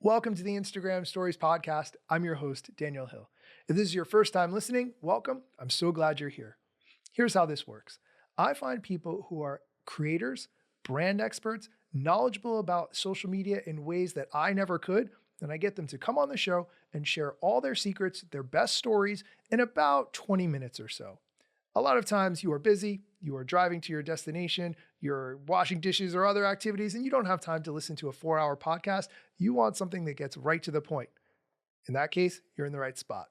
Welcome to the Instagram Stories Podcast. I'm your host, Daniel Hill. If this is your first time listening, welcome. I'm so glad you're here. Here's how this works. I find people who are creators, brand experts, knowledgeable about social media in ways that I never could, and I get them to come on the show and share all their secrets, their best stories in about 20 minutes or so. A lot of times you are busy, you are driving to your destination, you're washing dishes or other activities, and you don't have time to listen to a 4-hour podcast. You want something that gets right to the point. In that case, you're in the right spot.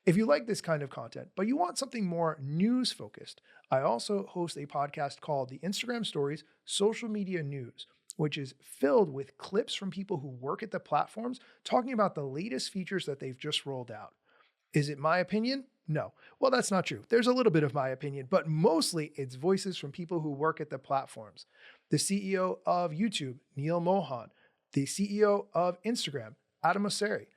If you like this kind of content, but you want something more news focused, I also host a podcast called the Instagram Stories Social Media News, which is filled with clips from people who work at the platforms talking about the latest features that they've just rolled out. Is it my opinion? No. Well, that's not true. There's a little bit of my opinion, but mostly it's voices from people who work at the platforms. The CEO of YouTube, Neil Mohan, the CEO of Instagram, Adam Mosseri,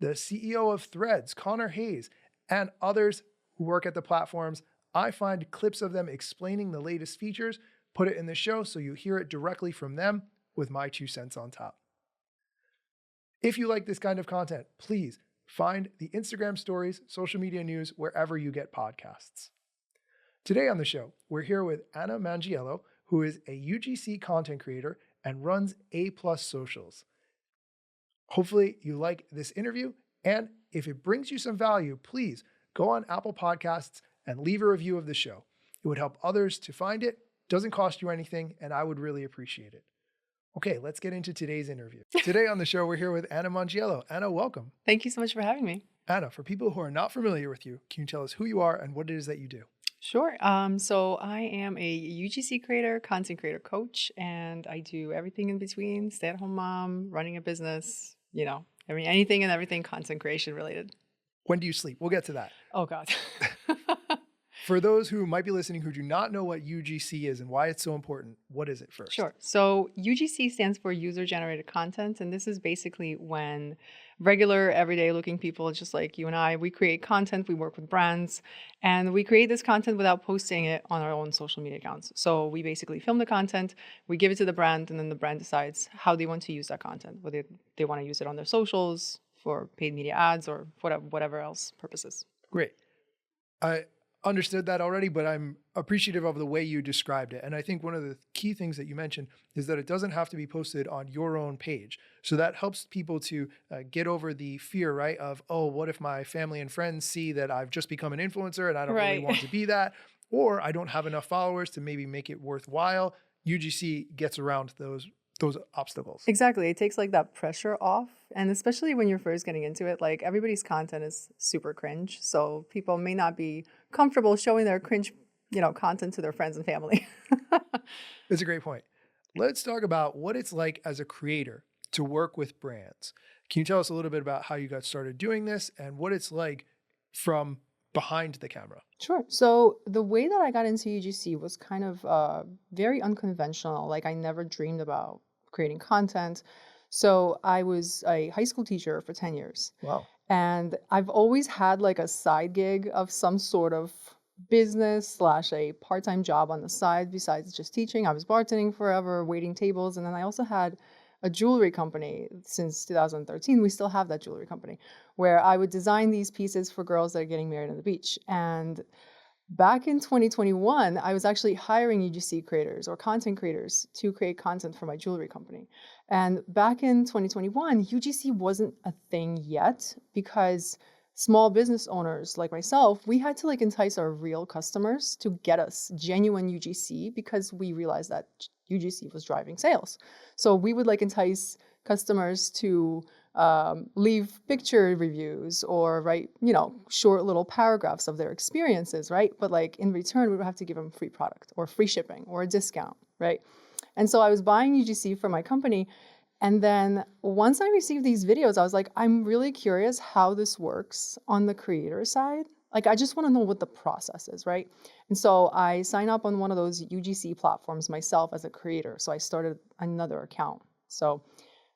the CEO of Threads, Connor Hayes, and others who work at the platforms. I find clips of them explaining the latest features, put it in the show so you hear it directly from them with my 2 cents on top. If you like this kind of content, please find the Instagram Stories, social media news, wherever you get podcasts. Today on the show, we're here with Anna Mangiello, who is a UGC content creator and runs A+ Socials. Hopefully you like this interview, and if it brings you some value, please go on Apple Podcasts and leave a review of the show. It would help others to find it, doesn't cost you anything, and I would really appreciate it. Okay, let's get into today's interview. Today on the show, we're here with Anna Mangiello. Anna, welcome. Thank you so much for having me. Anna, for people who are not familiar with you, can you tell us who you are and what it is that you do? Sure. So I am a UGC creator, content creator coach, and I do everything in between, stay-at-home mom, running a business, anything and everything content creation related. When do you sleep? We'll get to that. Oh, God. For those who might be listening who do not know what UGC is and why it's so important, what is it first? Sure. So UGC stands for user-generated content, and this is basically when regular, everyday-looking people, just like you and I, we create content, we work with brands, and we create this content without posting it on our own social media accounts. So we basically film the content, we give it to the brand, and then the brand decides how they want to use that content, whether they want to use it on their socials, for paid media ads, or whatever else purposes. Great. I understood that already, but I'm appreciative of the way you described it. And I think one of the key things that you mentioned is that it doesn't have to be posted on your own page. So that helps people to get over the fear, right, of, oh, what if my family and friends see that I've just become an influencer and I don't really want to be that, or I don't have enough followers to maybe make it worthwhile. UGC gets around those obstacles. Exactly. It takes like that pressure off. And especially when you're first getting into it, like everybody's content is super cringe. So people may not be comfortable showing their cringe, content to their friends and family. That's a great point. Let's talk about what it's like as a creator to work with brands. Can you tell us a little bit about how you got started doing this and what it's like from behind the camera? Sure. So the way that I got into UGC was kind of very unconventional. Like I never dreamed about creating content. So I was a high school teacher for 10 years. Wow. And I've always had like a side gig of some sort of business / a part-time job on the side besides just teaching. I was bartending forever, waiting tables. And then I also had a jewelry company since 2013. We still have that jewelry company where I would design these pieces for girls that are getting married on the beach. And back in 2021, I was actually hiring UGC creators or content creators to create content for my jewelry company. And back in 2021, UGC wasn't a thing yet because small business owners like myself, we had to like entice our real customers to get us genuine UGC because we realized that UGC was driving sales. So we would like entice customers to leave picture reviews or write, short little paragraphs of their experiences, right? But like in return, we would have to give them free product or free shipping or a discount, right? And so I was buying UGC for my company. And then once I received these videos, I was like, I'm really curious how this works on the creator side. Like, I just want to know what the process is, right? And so I signed up on one of those UGC platforms myself as a creator. So I started another account. So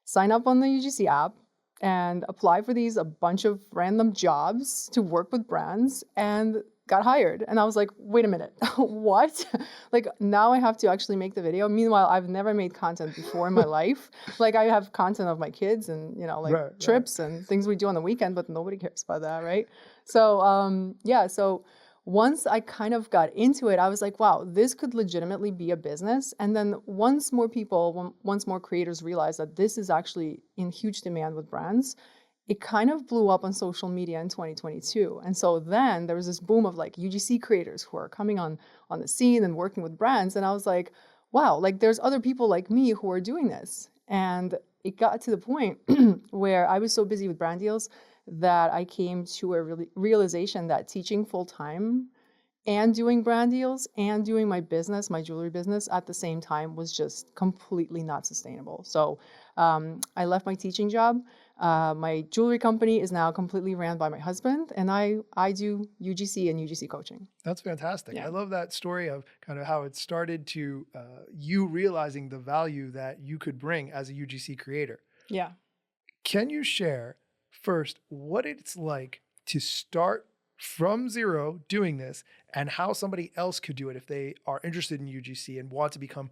sign up on the UGC app and apply for a bunch of random jobs to work with brands. And got hired. And I was like, wait a minute, what? Like now I have to actually make the video. Meanwhile, I've never made content before in my life. Like I have content of my kids and, like Right, right. trips and things we do on the weekend, but nobody cares about that, right? So, so once I kind of got into it, I was like, wow, this could legitimately be a business. And then once more creators realized that this is actually in huge demand with brands, it kind of blew up on social media in 2022. And so then there was this boom of like UGC creators who are coming on the scene and working with brands. And I was like, wow, like there's other people like me who are doing this. And it got to the point where I was so busy with brand deals that I came to a realization that teaching full time and doing brand deals and doing my business, my jewelry business at the same time was just completely not sustainable. So I left my teaching job. My jewelry company is now completely ran by my husband, and I do UGC and UGC coaching. That's fantastic. Yeah. I love that story of kind of how it started to you realizing the value that you could bring as a UGC creator. Yeah. Can you share first what it's like to start from zero doing this and how somebody else could do it if they are interested in UGC and want to become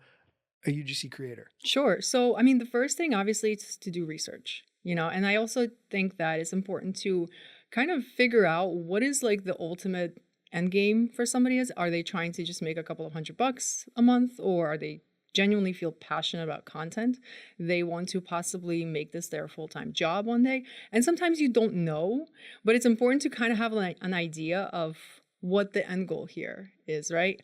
a UGC creator? Sure. So, I mean, the first thing obviously is to do research, and I also think that it's important to kind of figure out what is like the ultimate end game for somebody is. Are they trying to just make a couple of $100 a month, or are they genuinely feel passionate about content? They want to possibly make this their full-time job one day. And sometimes you don't know, but it's important to kind of have an idea of what the end goal here is, right?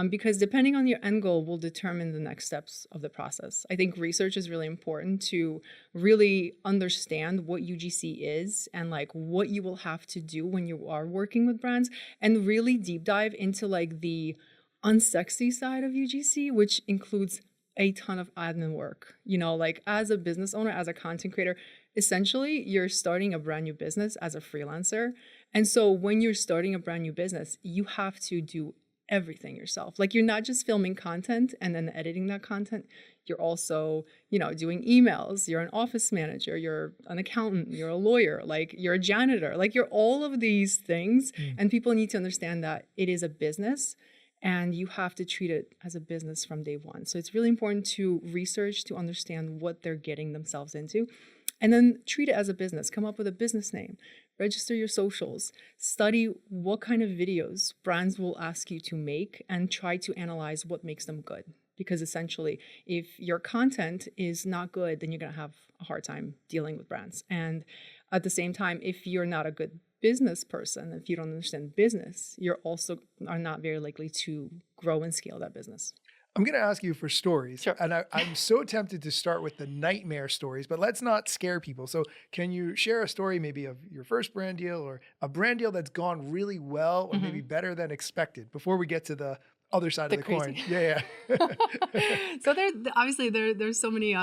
Because depending on your end goal will determine the next steps of the process. I think research is really important to really understand what UGC is and like what you will have to do when you are working with brands, and really deep dive into like the unsexy side of UGC, which includes a ton of admin work. Like as a business owner, as a content creator, essentially you're starting a brand new business as a freelancer. And so when you're starting a brand new business, you have to do everything yourself. Like you're not just filming content and then editing that content. You're also, doing emails. You're an office manager. You're an accountant. You're a lawyer. Like you're a janitor. Like you're all of these things. And people need to understand that it is a business and you have to treat it as a business from day one. So it's really important to research, to understand what they're getting themselves into, and then treat it as a business. Come up with a business name, register your socials, study what kind of videos brands will ask you to make, and try to analyze what makes them good. Because essentially, if your content is not good, then you're going to have a hard time dealing with brands. And at the same time, if you're not a good business person, if you don't understand business, you're also are not very likely to grow and scale that business. I'm going to ask you for stories. Sure. And I'm so tempted to start with the nightmare stories, but let's not scare people. So can you share a story maybe of your first brand deal or a brand deal that's gone really well or maybe better than expected before we get to the other side of the coin? Yeah. So there's so many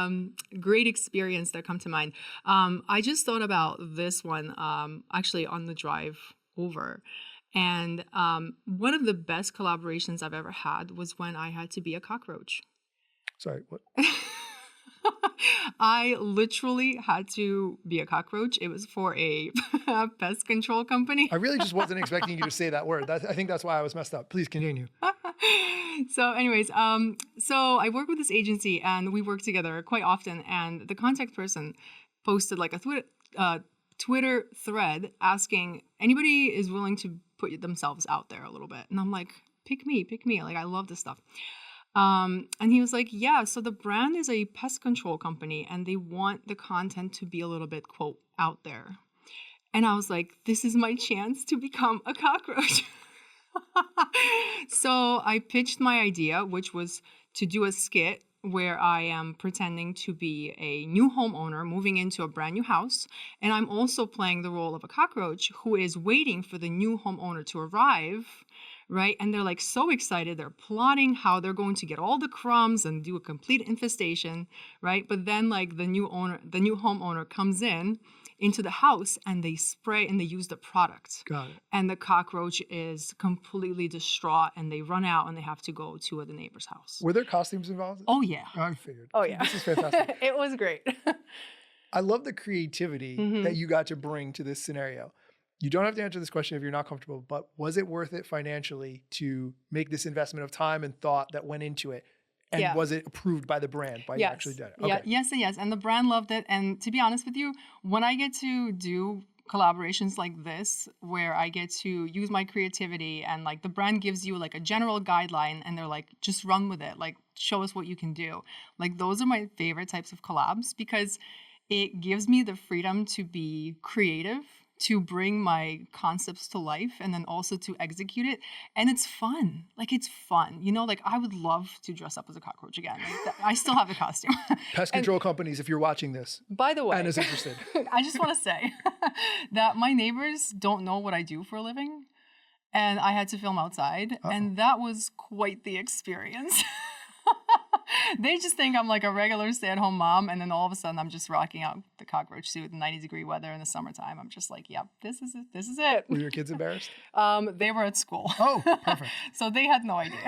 great experience that come to mind. I just thought about this one actually on the drive over. And one of the best collaborations I've ever had was when I had to be a cockroach. Sorry, what? I literally had to be a cockroach. It was for a pest control company. I really just wasn't expecting you to say that word. I think that's why I was messed up. Please continue. So anyways, so I work with this agency and we work together quite often. And the contact person posted like a Twitter thread asking anybody is willing to put themselves out there a little bit. And I'm like, pick me. Like, I love this stuff. And he was like, yeah, so the brand is a pest control company and they want the content to be a little bit, quote, out there. And I was like, this is my chance to become a cockroach. So I pitched my idea, which was to do a skit where I am pretending to be a new homeowner moving into a brand new house. And I'm also playing the role of a cockroach who is waiting for the new homeowner to arrive, right? And they're like so excited. They're plotting how they're going to get all the crumbs and do a complete infestation, right? But then like the new homeowner comes into the house and they spray and they use the product. Got it. And the cockroach is completely distraught and they run out and they have to go to the neighbor's house. Were there costumes involved? Oh, yeah. I figured. Oh, yeah. This is fantastic. It was great. I love the creativity that you got to bring to this scenario. You don't have to answer this question if you're not comfortable, but was it worth it financially to make this investment of time and thought that went into it? And Yeah. was it approved by the brand, by you Yes. actually did it? Yeah. Okay. Yes and yes. And the brand loved it. And to be honest with you, when I get to do collaborations like this, where I get to use my creativity and like the brand gives you like a general guideline and they're like, just run with it. Like, show us what you can do. Like, those are my favorite types of collabs because it gives me the freedom to be creative, to bring my concepts to life, and then also to execute it. And it's fun. Like, it's fun. You know, like I would love to dress up as a cockroach again. Like, I still have the costume. Pest control companies, if you're watching this By the way, and is interested. I just want to say that my neighbors don't know what I do for a living. And I had to film outside. And that was quite the experience. They just think I'm like a regular stay-at-home mom, and then all of a sudden I'm just rocking out the cockroach suit in 90-degree weather in the summertime. I'm just like, yep, this is it. This is it. Were your kids embarrassed? They were at school. Oh, perfect. So they had no idea.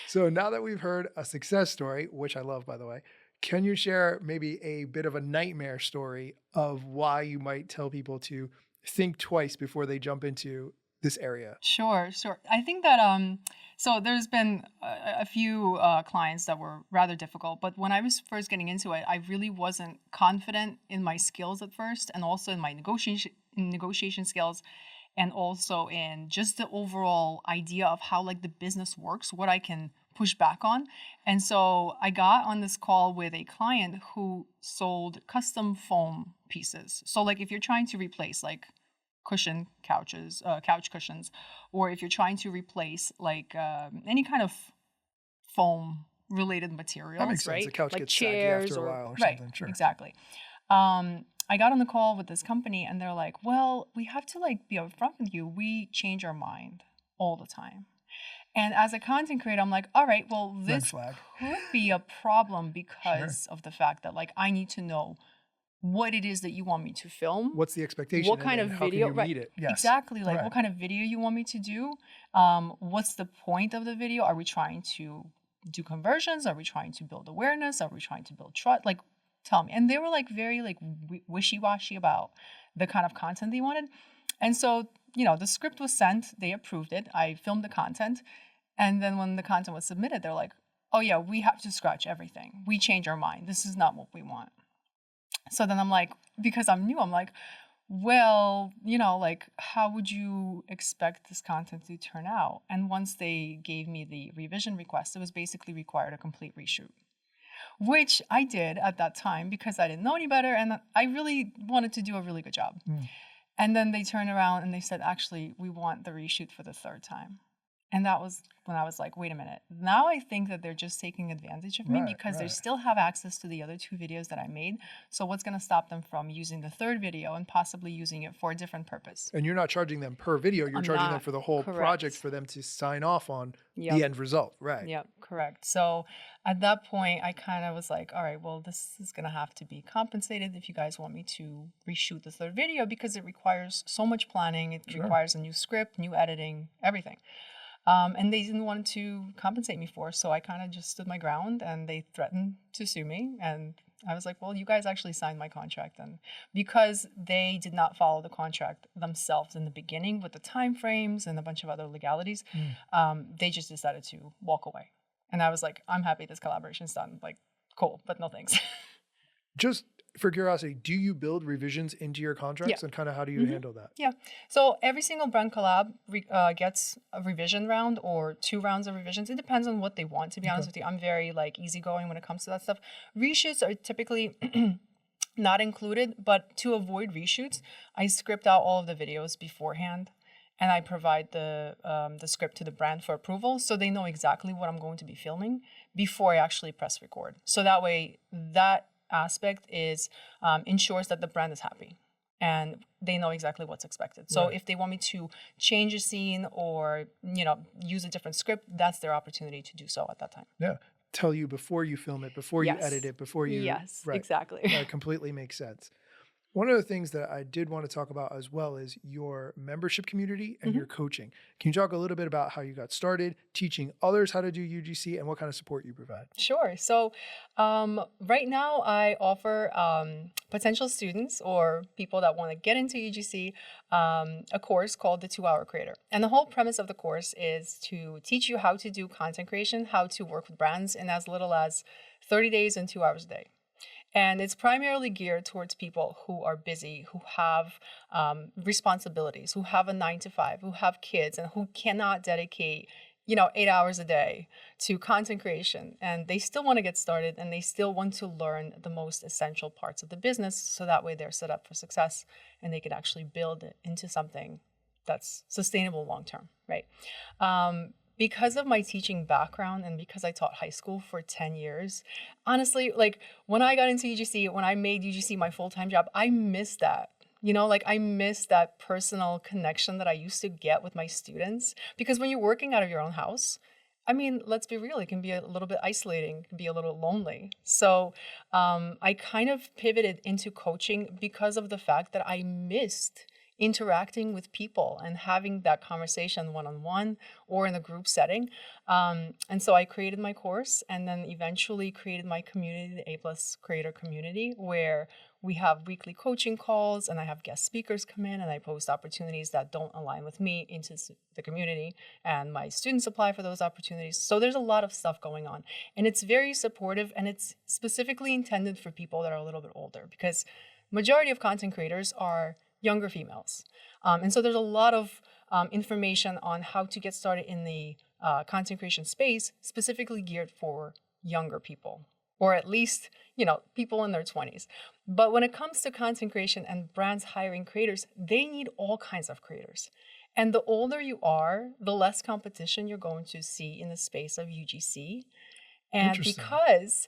So now that we've heard a success story, which I love, by the way, can you share maybe a bit of a nightmare story of why you might tell people to think twice before they jump into this area? Sure. I think that so there's been a few clients that were rather difficult, but when I was first getting into it, I really wasn't confident in my skills at first, and also in my negotiation skills, and also in just the overall idea of how like the business works, what I can push back on. And so I got on this call with a client who sold custom foam pieces. So like if you're trying to replace like couch cushions, or if you're trying to replace like any kind of foam related materials, That makes sense. right? The couch like gets saggy chairs after a or while or right, something. Sure. exactly. I got on the call with this company and they're like, well, we have to like be upfront with you. We change our mind all the time. And as a content creator, I'm like, all right, well, this could be a problem because of the fact that like I need to know what it is that you want me to film. What's the expectation? What kind of video? How can you meet it? Yes. Exactly. Like what kind of video you want me to do? What's the point of the video? Are we trying to do conversions? Are we trying to build awareness? Are we trying to build trust? Like, tell me. And they were like very like wishy-washy about the kind of content they wanted. And so, you know, the script was sent. They approved it. I filmed the content. And then when the content was submitted, they're like, oh yeah, we have to scratch everything. We change our mind. This is not what we want. So then I'm like, because I'm new, I'm like, well, you know, like, how would you expect this content to turn out? And once they gave me the revision request, it was basically required a complete reshoot, which I did at that time because I didn't know any better. And I really wanted to do a really good job. And then they turned around and they said, actually, we want the reshoot for the third time. And that was when I was like, wait a minute. Now I think that they're just taking advantage of me because they still have access to the other two videos that I made. So what's going to stop them from using the third video and possibly using it for a different purpose? And you're not charging them per video. You're charging them for the whole project for them to sign off on the end result. Right. Yep, correct. So at that point, I kind of was like, all right, well, this is going to have to be compensated if you guys want me to reshoot the third video because it requires so much planning. It requires a new script, new editing, everything. And they didn't want to compensate me for, so I kind of just stood my ground and they threatened to sue me. And I was like, well, you guys actually signed my contract. And because they did not follow the contract themselves in the beginning with the timeframes and a bunch of other legalities, they just decided to walk away. And I was like, I'm happy this collaboration's done. Like, cool, but no thanks. Just for curiosity, do you build revisions into your contracts and kind of how do you handle that? Yeah. So every single brand collab gets a revision round or 2 rounds of revisions. It depends on what they want, to be honest with you. I'm very like easygoing when it comes to that stuff. Reshoots are typically not included, but to avoid reshoots, I script out all of the videos beforehand and I provide the script to the brand for approval so they know exactly what I'm going to be filming before I actually press record. So that way, that aspect is ensures that the brand is happy and they know exactly what's expected. So if they want me to change a scene or, you know, use a different script, that's their opportunity to do so at that time. Yeah. Tell you before you film it, before you edit it, before you... Yes, exactly. That completely makes sense. One of the things that I did want to talk about as well is your membership community and Mhm. your coaching. Can you talk a little bit about how you got started teaching others how to do UGC and what kind of support you provide? Sure. So, right now I offer potential students or people that want to get into UGC a course called the 2 Hour Creator. And the whole premise of the course is to teach you how to do content creation, how to work with brands in as little as 30 days and 2 hours a day. And it's primarily geared towards people who are busy, who have responsibilities, who have a 9 to 5, who have kids, and who cannot dedicate, 8 hours a day to content creation. And they still want to get started and they still want to learn the most essential parts of the business. So that way they're set up for success and they can actually build it into something that's sustainable long term, right? Because of my teaching background and because I taught high school for 10 years, honestly, like when I got into UGC, when I made UGC my full-time job, I missed that. Like I miss that personal connection that I used to get with my students. Because when you're working out of your own house, I mean, let's be real, it can be a little bit isolating, it can be a little lonely. So I kind of pivoted into coaching because of the fact that I missed interacting with people and having that conversation one-on-one or in a group setting. And so I created my course and then eventually created my community, the A+ Creator community, where we have weekly coaching calls and I have guest speakers come in and I post opportunities that don't align with me into the community and my students apply for those opportunities. So there's a lot of stuff going on and it's very supportive and it's specifically intended for people that are a little bit older because majority of content creators are younger females. And so there's a lot of information on how to get started in the content creation space, specifically geared for younger people, or at least, people in their 20s. But when it comes to content creation and brands hiring creators, they need all kinds of creators. And the older you are, the less competition you're going to see in the space of UGC. And Interesting. because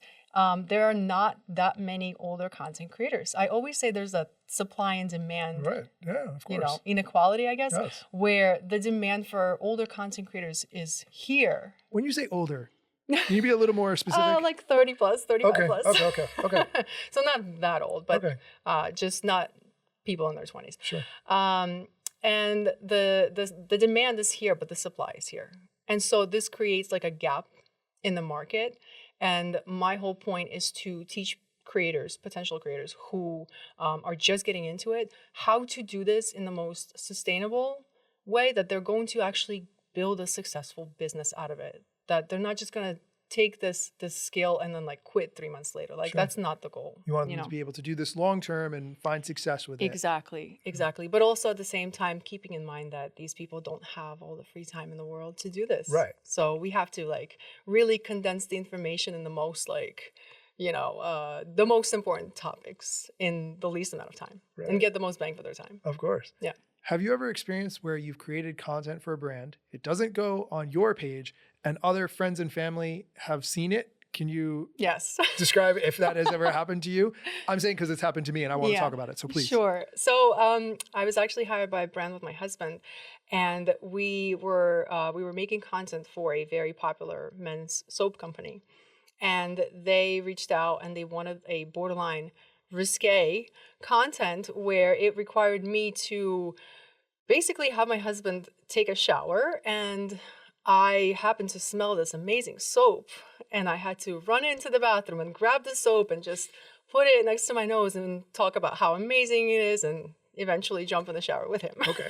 there are not that many older content creators. I always say there's a supply and demand, Right. Yeah, of course. inequality, I guess, Yes. where the demand for older content creators is here. When you say older, can you be a little more specific? Like 30 plus, 35 Okay, plus. okay. So not that old, but Okay. just not people in their 20s. Sure. And the demand is here, but the supply is here. And so this creates like a gap in the market. And my whole point is to teach creators, potential creators who are just getting into it, how to do this in the most sustainable way that they're going to actually build a successful business out of it. That they're not just going to take this skill and then like quit 3 months later. Like Sure. that's not the goal. You want them to be able to do this long term and find success with it. Exactly. But also at the same time, keeping in mind that these people don't have all the free time in the world to do this. Right. So we have to like really condense the information in the most the most important topics in the least amount of time and get the most bang for their time. Of course. Yeah. Have you ever experienced where you've created content for a brand, it doesn't go on your page, and other friends and family have seen it? Can you Yes. describe if that has ever happened to you? I'm saying because it's happened to me and I want to talk about it. So please. Sure. So I was actually hired by a brand with my husband, and we were making content for a very popular men's soap company, and they reached out and they wanted a borderline risque content where it required me to basically have my husband take a shower, and I happened to smell this amazing soap and I had to run into the bathroom and grab the soap and just put it next to my nose and talk about how amazing it is and eventually jump in the shower with him. Okay.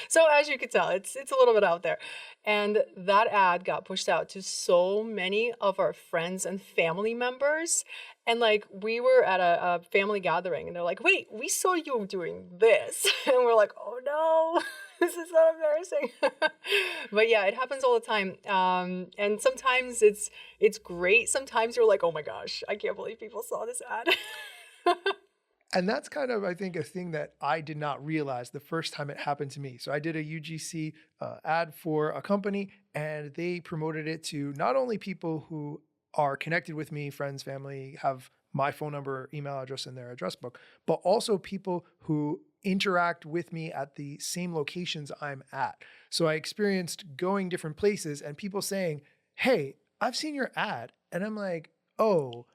So as you can tell, it's a little bit out there. And that ad got pushed out to so many of our friends and family members. And like we were at a family gathering and they're like, wait, we saw you doing this. And we're like, oh no, this is so embarrassing. But yeah, it happens all the time. And sometimes it's great. Sometimes you're like, oh my gosh, I can't believe people saw this ad. And that's kind of, I think, a thing that I did not realize the first time it happened to me. So I did a UGC ad for a company, and they promoted it to not only people who are connected with me, friends, family, have my phone number, email address in their address book, but also people who interact with me at the same locations I'm at. So I experienced going different places and people saying, hey, I've seen your ad. And I'm like, oh,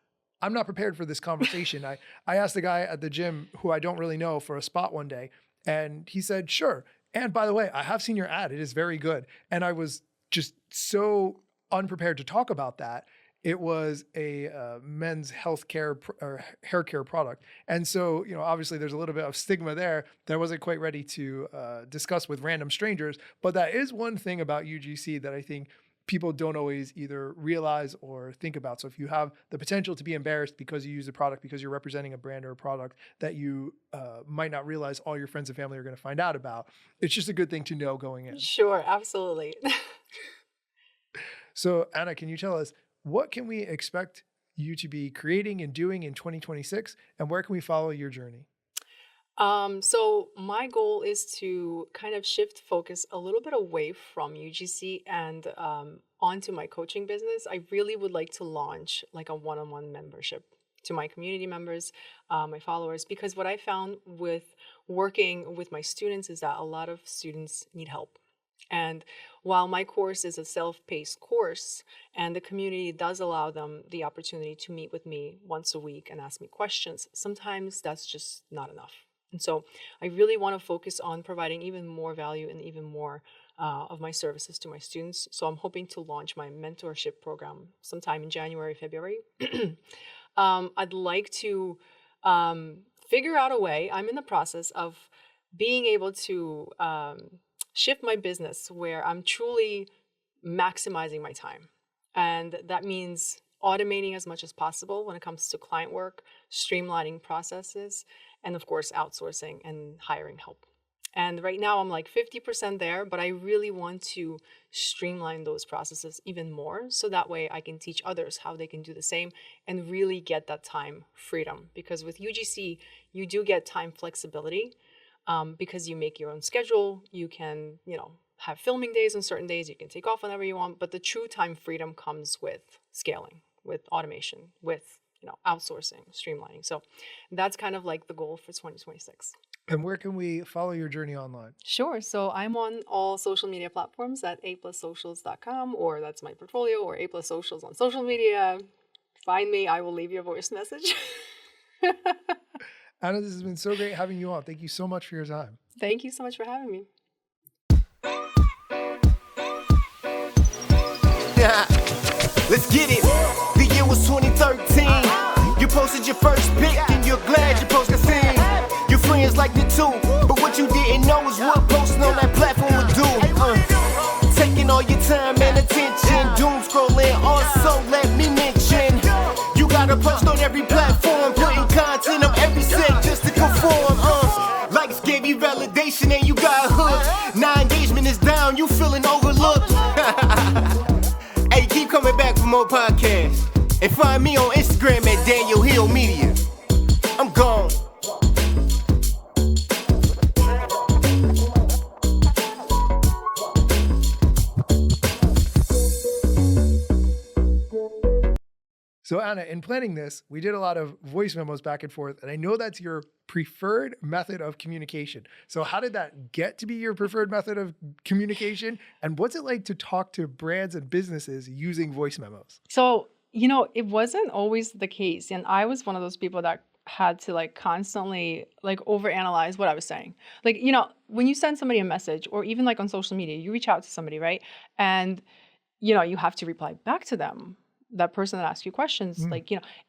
I'm not prepared for this conversation. I asked the guy at the gym who I don't really know for a spot one day, and he said, sure. And by the way, I have seen your ad. It is very good. And I was just so unprepared to talk about that. It was a men's health care or hair care product. And so, obviously there's a little bit of stigma there that I wasn't quite ready to discuss with random strangers. But that is one thing about UGC that I think people don't always either realize or think about. So if you have the potential to be embarrassed because you use a product, because you're representing a brand or a product that you might not realize all your friends and family are going to find out about, it's just a good thing to know going in. Sure, absolutely. So Anna, can you tell us, what can we expect you to be creating and doing in 2026, and where can we follow your journey? So my goal is to kind of shift focus a little bit away from UGC and onto my coaching business. I really would like to launch like a one-on-one membership to my community members, my followers, because what I found with working with my students is that a lot of students need help. And while my course is a self-paced course and the community does allow them the opportunity to meet with me once a week and ask me questions, sometimes that's just not enough. And so I really want to focus on providing even more value and even more of my services to my students. So I'm hoping to launch my mentorship program sometime in January, February. I'd like to figure out a way. I'm in the process of being able to shift my business where I'm truly maximizing my time. And that means automating as much as possible when it comes to client work, streamlining processes, and of course, outsourcing and hiring help. And right now I'm like 50% there, but I really want to streamline those processes even more so that way I can teach others how they can do the same and really get that time freedom. Because with UGC, you do get time flexibility because you make your own schedule. You can, have filming days on certain days. You can take off whenever you want. But the true time freedom comes with scaling, with automation, with outsourcing, streamlining. So that's kind of like the goal for 2026. And where can we follow your journey online? Sure. So I'm on all social media platforms at aplussocials.com, or that's my portfolio, or aplussocials on social media. Find me. I will leave you a voice message. Anna, this has been so great having you on. Thank you so much for your time. Thank you so much for having me. Let's get it. The year was 2013. You posted your first pic and you're glad your post got seen. Your friends liked it too, but what you didn't know is what posting on that platform would do. Taking all your time and attention, doom scrolling. Also, let me mention, you gotta post on every platform, putting content on every set just to conform. Likes gave you validation and you got hooked. Now engagement is down, you feeling overlooked. Hey, keep coming back for more podcasts. And find me on Instagram at Daniel Hill Media. I'm gone. So Anna, in planning this, we did a lot of voice memos back and forth, and I know that's your preferred method of communication. So how did that get to be your preferred method of communication? And what's it like to talk to brands and businesses using voice memos? So, it wasn't always the case. And I was one of those people that had to constantly overanalyze what I was saying. When you send somebody a message, or even on social media, you reach out to somebody, right? And, you have to reply back to them. That person that asks you questions,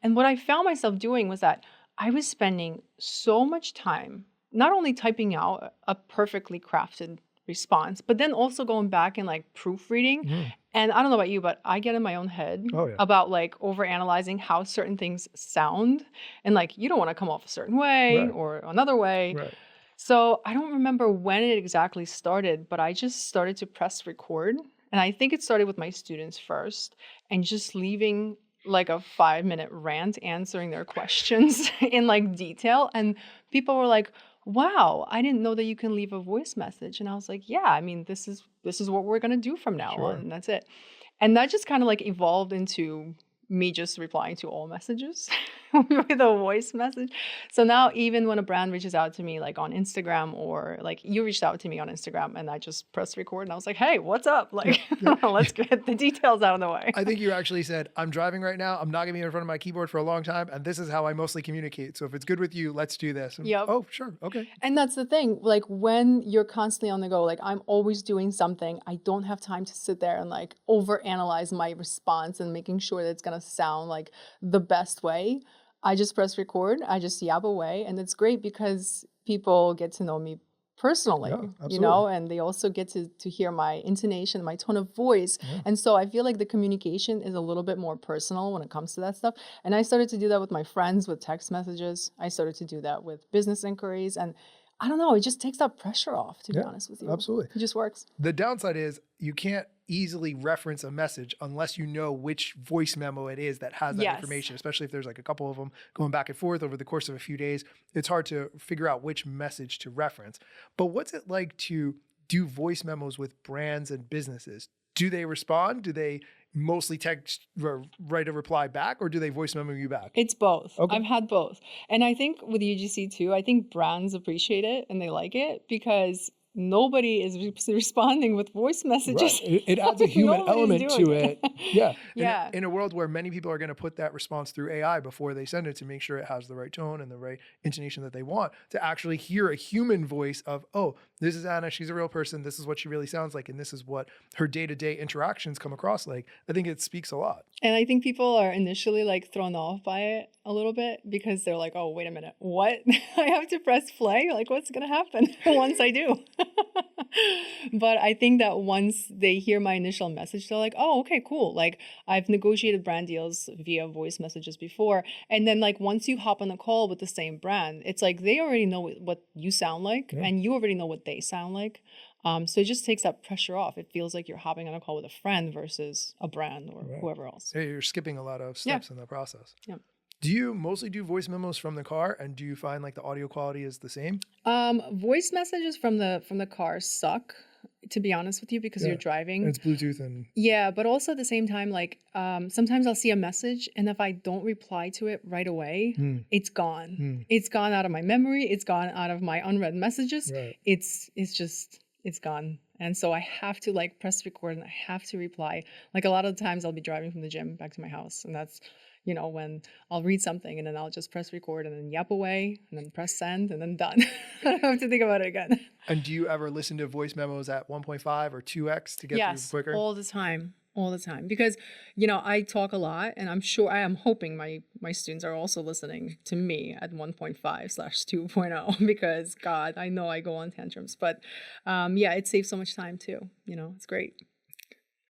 and what I found myself doing was that I was spending so much time, not only typing out a perfectly crafted response, but then also going back and proofreading. And I don't know about you, but I get in my own head about overanalyzing how certain things sound. And you don't want to come off a certain way or another way. Right. So I don't remember when it exactly started, but I just started to press record. And I think it started with my students first and just leaving a 5-minute rant answering their questions in detail. And people were like, wow, I didn't know that you can leave a voice message. And I was like, yeah, I mean, this is what we're going to do from now on. And that's it. And that just kind of evolved into me just replying to all messages with a voice message. So now even when a brand reaches out to me like on Instagram, or like you reached out to me on Instagram, and I just pressed record and I was like, hey, what's up? Like, let's get the details out of the way. I think you actually said, I'm driving right now. I'm not going to be in front of my keyboard for a long time. And this is how I mostly communicate. So if it's good with you, let's do this. And, Yep. oh, sure. Okay. And that's the thing, like when you're constantly on the go, like I'm always doing something, I don't have time to sit there and like overanalyze my response and making sure that it's going to sound like the best way. I just press record, I just yap away. And it's great because people get to know me personally, you know, and they also get to hear my intonation, my tone of voice. And so I feel like the communication is a little bit more personal when it comes to that stuff. And I started to do that with my friends with text messages. I started to do that with business inquiries. And I don't know, it just takes that pressure off, to be honest with you. Absolutely. It just works. The downside is you can't easily reference a message unless you know which voice memo it is that has that information, especially if there's like a couple of them going back and forth over the course of a few days. It's hard to figure out which message to reference. But what's it like to do voice memos with brands and businesses? Do they respond? Do they mostly text or write a reply back, or do they voice memo you back? It's both. Okay. I've had both. And I think with UGC too, I think brands appreciate it and they like it because nobody is responding with voice messages. Right. It adds a human element to it. Yeah. Yeah. In a world where many people are going to put that response through AI before they send it to make sure it has the right tone and the right intonation that they want, to actually hear a human voice of, oh, this is Anna, she's a real person, this is what she really sounds like, and this is what her day-to-day interactions come across like. I think it speaks a lot. And I think people are initially like thrown off by it a little bit because they're like, oh, wait a minute, what? I have to press play? Like, what's going to happen once I do? But I think that once they hear my initial message, they're like, oh, okay, cool. Like I've negotiated brand deals via voice messages before. And then like once you hop on a call with the same brand, it's like they already know what you sound like and you already know what they sound like. So it just takes that pressure off. It feels like you're hopping on a call with a friend versus a brand or whoever else. Yeah, you're skipping a lot of steps in the process. Yeah. Do you mostly do voice memos from the car, and do you find like the audio quality is the same? Voice messages from the car suck, to be honest with you, because you're driving. And it's Bluetooth and but also at the same time, like sometimes I'll see a message, and if I don't reply to it right away, it's gone. It's gone out of my memory. It's gone out of my unread messages. Right. It's gone. And so I have to like press record and I have to reply. Like a lot of the times I'll be driving from the gym back to my house, and that's, you know, when I'll read something and then I'll just press record and then yap away and then press send and then done. I don't have to think about it again. And do you ever listen to voice memos at 1.5 or 2x to get through quicker? All the time. All the time. Because, you know, I talk a lot, and I am hoping my students are also listening to me at 1.5/2.0 because God, I know I go on tantrums. But it saves so much time too. You know, it's great.